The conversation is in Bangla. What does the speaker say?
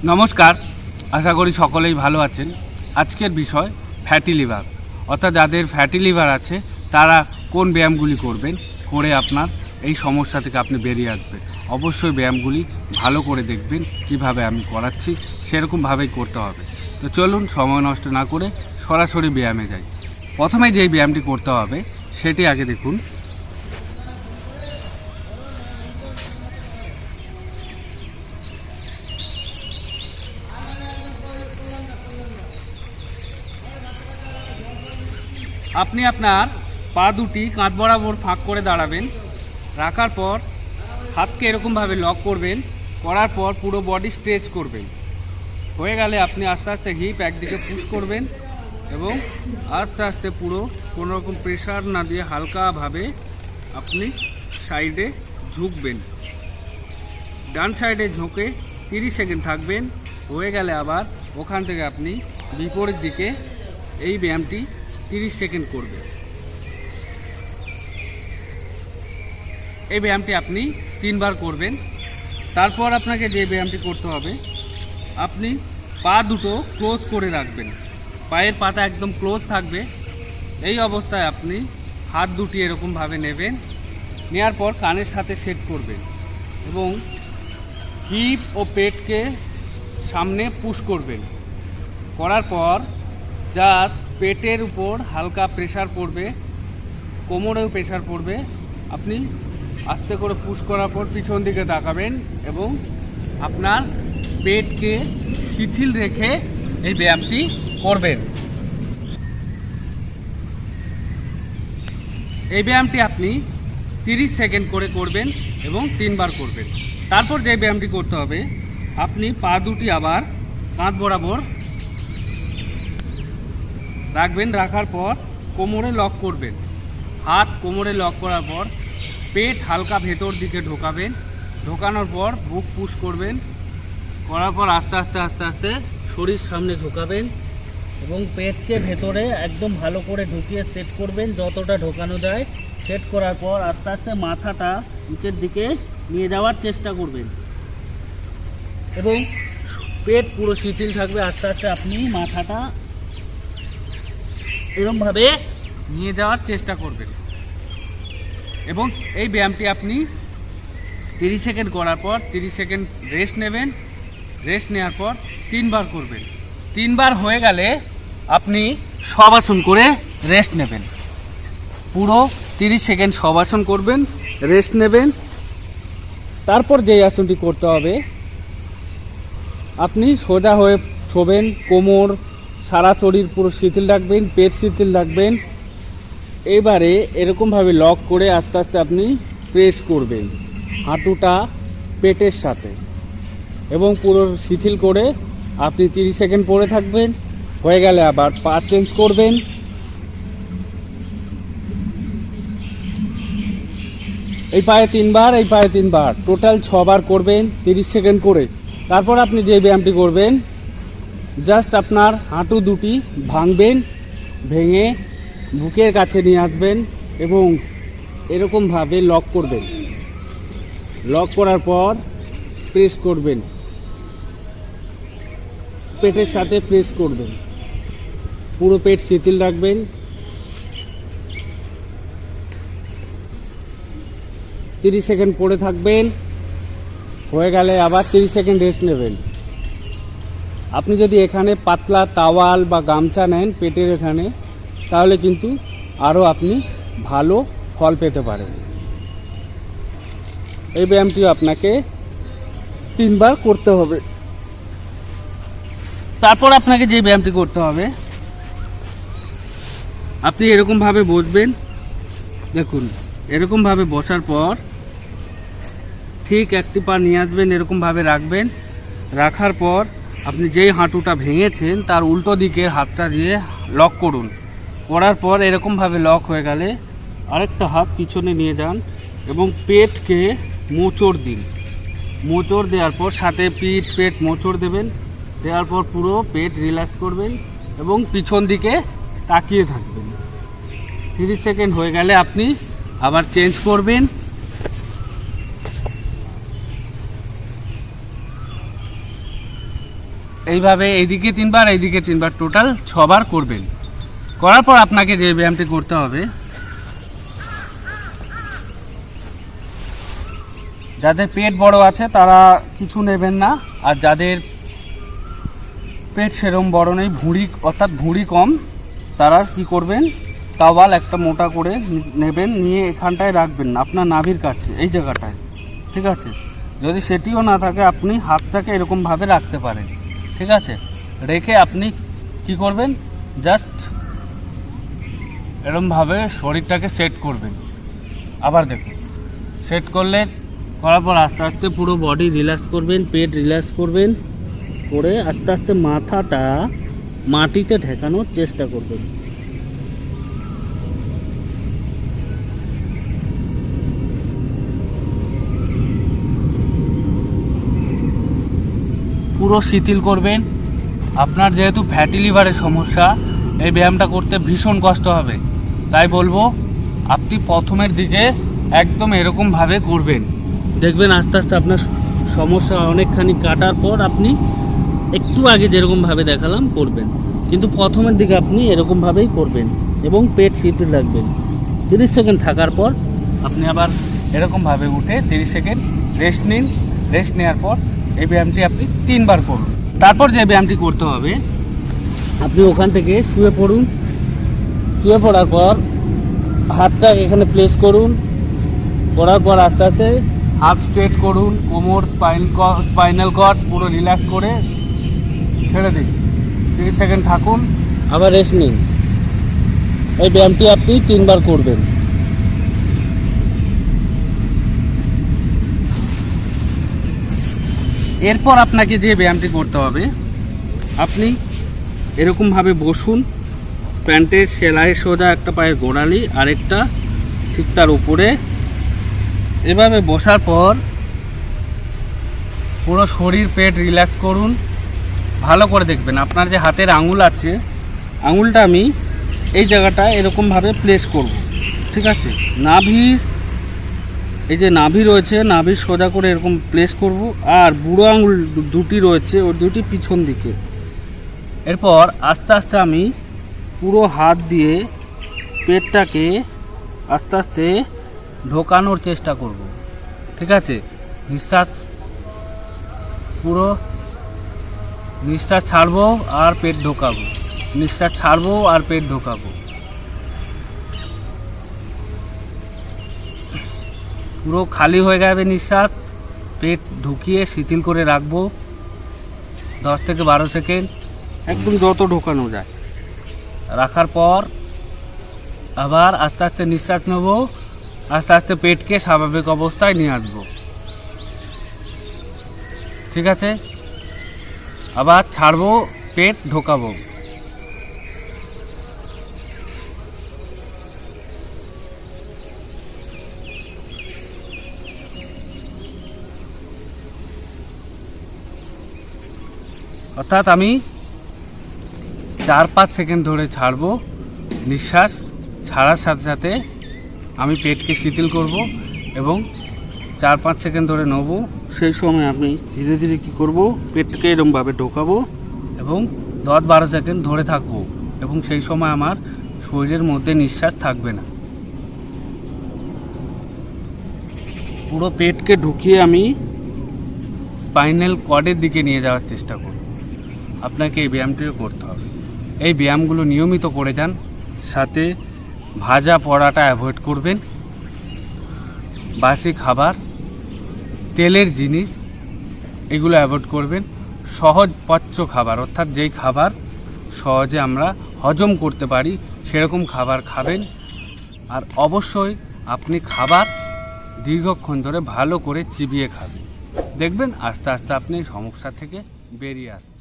নমস্কার, আশা করি সকলেই ভালো আছেন। আজকের বিষয় ফ্যাটি লিভার, অর্থাৎ যাদের ফ্যাটি লিভার আছে তারা কোন ব্যায়ামগুলি করবেন, করে আপনার এই সমস্যা থেকে আপনি বেরিয়ে আসবেন। অবশ্যই ব্যায়ামগুলি ভালো করে দেখবেন, কিভাবে আমি করাচ্ছি সেরকমভাবেই করতে হবে। তো চলুন সময় নষ্ট না করে সরাসরি ব্যায়ামে যাই। প্রথমে যেই ব্যায়ামটি করতে হবে সেটি আগে দেখুন। আপনি আপনার পা দুটি কাঁধ বরাবর ফাঁক করে দাঁড়াবেন। রাখার পর হাতকে এরকমভাবে লক করবেন, করার পর পুরো বডি স্ট্রেচ করবেন। হয়ে গেলে আপনি আস্তে আস্তে হিপ একদিকে পুশ করবেন এবং আস্তে আস্তে পুরো কোনো রকম প্রেশার না দিয়ে হালকাভাবে আপনি সাইডে ঝুঁকবেন। ডান সাইডে ঝুঁকে 30 সেকেন্ড থাকবেন। হয়ে গেলে আবার ওখান থেকে আপনি বিপরীত দিকে এই ব্যায়ামটি 30 সেকেন্ড করবেন। এই ব্যায়ামটি আপনি 3 বার করবেন। তারপর আপনাকে যে ব্যায়ামটি করতে হবে, আপনি পা দুটো ক্লোজ করে রাখবেন, পায়ের পাতা একদম ক্লোজ থাকবে। এই অবস্থায় আপনি হাত দুটি এরকমভাবে নেবেন, নেওয়ার পর কানের সাথে সেট করবেন এবং হিপ ও পেটকে সামনে পুশ করবেন। করার পর জাস্ট পেটের উপর হালকা প্রেশার পড়বে, কোমরেও প্রেশার পড়বে। আপনি আস্তে করে পুশ করার পর পিছন দিকে তাকাবেন এবং আপনার পেটকে শিথিল রেখে এই ব্যায়ামটি করবেন। এই ব্যায়ামটি আপনি 30 সেকেন্ড করে করবেন এবং 3 বার করবেন। তারপর যে ব্যায়ামটি করতে হবে, আপনি পা দুটি আবার কাঁধ বরাবর রাখবেন। রাখার পর কোমরে লক করবেন। হাত কোমরে লক করার পর পেট হালকা ভেতর দিকে ঢোকাবেন। ঢোকানোর পর বুক পুশ করবেন। করার পর আস্তে আস্তে আস্তে আস্তে শরীর সামনে ঝোঁকাবেন এবং পেটকে ভেতরে একদম ভালো করে ঢুকিয়ে সেট করবেন, যতটা ঢোকানো যায়। সেট করার পর আস্তে আস্তে মাথাটা নিচের দিকে নিয়ে যাওয়ার চেষ্টা করবেন এবং পেট পুরো শিথিল থাকবে। আস্তে আস্তে আপনি মাথাটা এরকমভাবে নিয়ে যাওয়ার চেষ্টা করবেন এবং এই ব্যায়ামটি আপনি 30 সেকেন্ড করার পর 30 সেকেন্ড রেস্ট নেবেন। রেস্ট নেওয়ার পর 3 বার করবেন। 3 বার হয়ে গেলে আপনি শবাসন করে রেস্ট নেবেন। পুরো 30 সেকেন্ড শবাসন করবেন, রেস্ট নেবেন। তারপর যে আসনটি করতে হবে, আপনি সোজা হয়ে শোবেন, কোমর সারা শরীর পুরো শিথিল রাখবেন, পেট শিথিল রাখবেন। এবারে এরকমভাবে লক করে আস্তে আস্তে আপনি প্রেস করবেন হাঁটুটা পেটের সাথে এবং পুরো শিথিল করে আপনি 30 সেকেন্ড পরে থাকবেন। হয়ে গেলে আবার পা চেঞ্জ করবেন। এই পায়ে 3 বার, এই পায়ে 3 বার, টোটাল 6 বার করবেন 30 সেকেন্ড করে। তারপর আপনি যে ব্যায়ামটি করবেন, জাস্ট আপনার হাঁটু দুটি ভাঙবেন, ভেঙে বুকের কাছে নিয়ে আসবেন এবং এরকমভাবে লক করবেন। লক করার পর প্রেস করবেন, পেটের সাথে প্রেস করবেন, পুরো পেট শিথিল রাখবেন। 30 সেকেন্ড পরে থাকবেন। হয়ে গেলে আবার 30 সেকেন্ড রেস্ট নেবেন। আপনি যদি এখানে পাতলা তাওয়াল বা গামছা নেন পেটের এখানে, তাহলে কিন্তু আরও আপনি ভালো ফল পেতে পারেন। এই ব্যায়ামটিও আপনাকে 3 বার করতে হবে। তারপর আপনাকে যে ব্যায়ামটি করতে হবে, আপনি এরকমভাবে বসবেন। দেখুন, এরকমভাবে বসার পর ঠিক একটি পা নিয়ে আসবেন, এরকমভাবে রাখবেন। রাখার পর আপনি যেই হাঁটুটা ভেঙেছেন তার উল্টো দিকের হাতটা দিয়ে লক করুন। করার পর এরকমভাবে লক হয়ে গেলে আরেকটা হাত পিছনে নিয়ে যান এবং পেটকে মোচড় দিন। মোচড় দেওয়ার পর সাথে পিঠ পেট মোচড় দেবেন। দেওয়ার পর পুরো পেট রিল্যাক্স করবেন এবং পিছন দিকে তাকিয়ে থাকবেন। 30 সেকেন্ড হয়ে গেলে আপনি আবার চেঞ্জ করবেন। এইভাবে এইদিকে 3 বার এইদিকে 3 বার, টোটাল 6 বার করবেন। করার পর আপনাকে যে ব্যায়ামটি করতে হবে, যাদের পেট বড় আছে তারা কিছু নেবেন না, আর যাদের পেট সেরকম বড় নেই, ভুঁড়ি অর্থাৎ ভুঁড়ি কম, তারা কি করবেন, তাওয়াল একটা মোটা করে নেবেন, নিয়ে এখানটায় রাখবেন আপনার নাভির কাছে, এই জায়গাটায়, ঠিক আছে। যদি সেটিও না থাকে আপনি হাতটাকে এরকমভাবে রাখতে পারেন, ঠিক আছে। রেখে আপনি কি করবেন, জাস্ট এরকমভাবে শরীরটাকে সেট করবেন। আবার দেখুন, সেট করার পর আস্তে আস্তে পুরো বডি রিল্যাক্স করবেন, পেট রিল্যাক্স করবেন, করে আস্তে আস্তে মাথাটা মাটিতে ঠেকানোর চেষ্টা করবেন। পুরো শিথিল করবেন। আপনার যেহেতু ফ্যাটি লিভারের সমস্যা, এই ব্যায়ামটা করতে ভীষণ কষ্ট হবে, তাই বলবো আপনি প্রথমের দিকে একদম এরকমভাবে করবেন, দেখবেন আস্তে আস্তে আপনার সমস্যা অনেকখানি কাটার পর আপনি একটু আগে যেরকমভাবে দেখালাম করবেন, কিন্তু প্রথমের দিকে আপনি এরকমভাবেই করবেন এবং পেট শিথিল রাখবেন। 30 সেকেন্ড থাকার পর আপনি আবার এরকমভাবে উঠে 30 সেকেন্ড রেস্ট নিন। রেস্ট নেওয়ার পর এই ব্যায়ামটি আপনি 3 বার করুন। তারপর যে ব্যায়ামটি করতে হবে, আপনি ওখান থেকে শুয়ে পড়ুন। শুয়ে পড়ার পর হাতটা এখানে প্লেস করুন, করার পর আস্তে আস্তে হাত স্ট্রেট করুন, কোমর স্পাইনাল কর্ড পুরো রিল্যাক্স করে ছেড়ে দিন। 30 সেকেন্ড থাকুন, আবার রেস্ট নিন। এই ব্যায়ামটি আপনি 3 বার করবেন। এরপর আপনাকে যে ব্যায়ামটি করতে হবে, আপনি এরকমভাবে বসুন, প্যান্টের সেলাই সোজা একটা পায়ের গোড়ালি, আরেকটা ঠিক তার উপরে। এভাবে বসার পর পুরো শরীর পেট রিল্যাক্স করুন। ভালো করে দেখবেন আপনার যে হাতের আঙুল আছে, আঙুলটা আমি এই জায়গাটায় এরকমভাবে প্লেস করব, ঠিক আছে। এই যে নাভি রয়েছে, নাভির সোজা করে এরকম প্লেস করব, আর বুড়ো আঙুল দুটি রয়েছে, ওই দুটি পিছন দিকে। এরপর আস্তে আস্তে আমি পুরো হাত দিয়ে পেটটাকে আস্তে আস্তে ঢোকানোর চেষ্টা করব, ঠিক আছে। নিঃশ্বাস ছাড়বো আর পেট ঢোকাবো, নিঃশ্বাস ছাড়বো আর পেট ঢোকাবো। পুরো খালি হয়ে যাবে নিঃশ্বাস, পেট ঢুকিয়ে শিথিল করে রাখবো 10 থেকে 12 সেকেন্ড, একদম যত ঢোকানো যায়। রাখার পর আবার আস্তে আস্তে নিঃশ্বাস নেব, আস্তে আস্তে পেটকে স্বাভাবিক অবস্থায় নিয়ে আসবো, ঠিক আছে। আবার ছাড়বো, পেট ঢোকাবো। অর্থাৎ আমি 4-5 সেকেন্ড ধরে ছাড়বো। নিঃশ্বাস ছাড়ার সাথে সাথে আমি পেটকে শিথিল করব এবং 4-5 সেকেন্ড ধরে নেব। সেই সময় আমি ধীরে ধীরে কী করব, পেটকে এরকমভাবে ঢোকাবো এবং 10-12 সেকেন্ড ধরে থাকবো, এবং সেই সময় আমার শরীরের মধ্যে নিঃশ্বাস থাকবে না। পুরো পেটকে ঢুকিয়ে আমি স্পাইনাল কর্ডের দিকে নিয়ে যাওয়ার চেষ্টা করব। আপনাকে এই ব্যায়ামটিও করতে হবে। এই ব্যায়ামগুলো নিয়মিত করে যান, সাথে ভাজা পোড়াটা অ্যাভয়েড করবেন, বাসি খাবার, তেলের জিনিস এগুলো অ্যাভয়েড করবেন। সহজ পাচ্য খাবার, অর্থাৎ যেই খাবার সহজে আমরা হজম করতে পারি সেরকম খাবার খাবেন। আর অবশ্যই আপনি খাবার দীর্ঘক্ষণ ধরে ভালো করে চিবিয়ে খাবেন, দেখবেন আস্তে আস্তে আপনি সমস্যা থেকে বেরিয়ে আসবেন।